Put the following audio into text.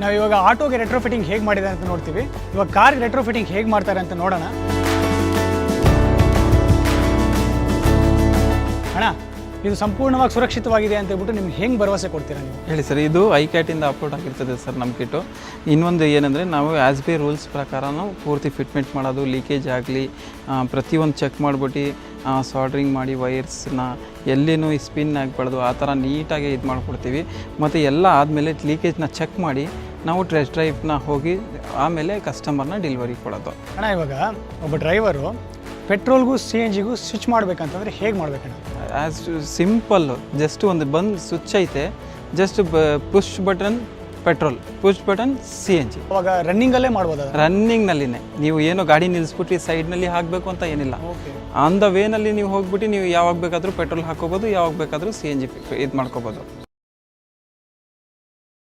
ನಾವು ಇವಾಗ ಆಟೋಗೆ ರೆಟ್ರೋಫಿಟ್ಟಿಂಗ್ ಹೇಗೆ ಮಾಡಿದೆ ಅಂತ ನೋಡ್ತೀವಿ. ಇವಾಗ ಕಾರ್ಗೆ ರೆಟ್ರೋಫಿಟ್ಟಿಂಗ್ ಹೇಗೆ ಮಾಡ್ತಾರೆ ಅಂತ ನೋಡೋಣ. ಅಣ್ಣ, ಇದು ಸಂಪೂರ್ಣವಾಗಿ ಸುರಕ್ಷಿತವಾಗಿದೆ ಅಂತ ಹೇಳ್ಬಿಟ್ಟು ನಿಮ್ಗೆ ಹೆಂಗೆ ಭರವಸೆ ಕೊಡ್ತೀರಾ ನೀವು? ಹೇಳಿ ಸರ್, ಇದು ಐಕ್ಯಾಟಿಂದ ಅಪ್ಲೋಡ್ ಆಗಿರ್ತದೆ ಸರ್ ನಮ್ಮ ಕಿಟ್ಟು. ಇನ್ನೊಂದು ಏನಂದರೆ ನಾವು ಆ್ಯಸ್ ಬಿ ರೂಲ್ಸ್ ಪ್ರಕಾರ ನಾವು ಪೂರ್ತಿ ಫಿಟ್ಮೆಂಟ್ ಮಾಡೋದು, ಲೀಕೇಜ್ ಆಗಲಿ ಪ್ರತಿಯೊಂದು ಚೆಕ್ ಮಾಡಿಬಿಟ್ಟು ಸಾಲ್ಡ್ರಿಂಗ್ ಮಾಡಿ ವೈರ್ಸ್ನ ಎಲ್ಲಿನೂ ಸ್ಪಿನ್ ಆಗಬಾರ್ದು ಆ ಥರ ನೀಟಾಗಿ ಇದು ಮಾಡಿಕೊಡ್ತೀವಿ. ಮತ್ತು ಎಲ್ಲ ಆದಮೇಲೆ ಲೀಕೇಜ್ನ ಚೆಕ್ ಮಾಡಿ ನಾವು ಟೆಸ್ಟ್ ಡ್ರೈವ್ನ ಹೋಗಿ ಆಮೇಲೆ ಕಸ್ಟಮರ್ನ ಡೆಲಿವರಿ ಕೊಡೋದು. ಅಣ್ಣ, ಇವಾಗ ಒಬ್ಬ ಡ್ರೈವರು ಪೆಟ್ರೋಲ್ಗೂ CNG ಸ್ವಿಚ್ ಮಾಡಬೇಕಂತಂದರೆ ಹೇಗೆ ಮಾಡಬೇಕಣ್ಣ? ಆ್ಯಸ್ ಸಿಂಪಲ್ಲು, ಜಸ್ಟ್ ಒಂದು ಬಂದು ಸ್ವಿಚ್ ಐತೆ, just push button petrol, push button CNG. ಅವಾಗ ರನ್ನಿಂಗಲ್ಲೇ ಮಾಡ್ಬೋದು? ರನ್ನಿಂಗ್ನಲ್ಲಿನೇ. ನೀವು ಏನು ಗಾಡಿ ನಿಲ್ಲಿಸ್ಬಿಟ್ಟು ಸೈಡ್ನಲ್ಲಿ ಹಾಕಬೇಕು ಅಂತ ಏನಿಲ್ಲ. ಆನ್ ದ ವೇನಲ್ಲಿ ನೀವು ಹೋಗ್ಬಿಟ್ಟು ನೀವು ಯಾವಾಗ ಬೇಕಾದರೂ ಪೆಟ್ರೋಲ್ ಹಾಕೋಬೋದು, ಯಾವಾಗ ಬೇಕಾದರೂ CNG ಇದು ಮಾಡ್ಕೋಬೋದು.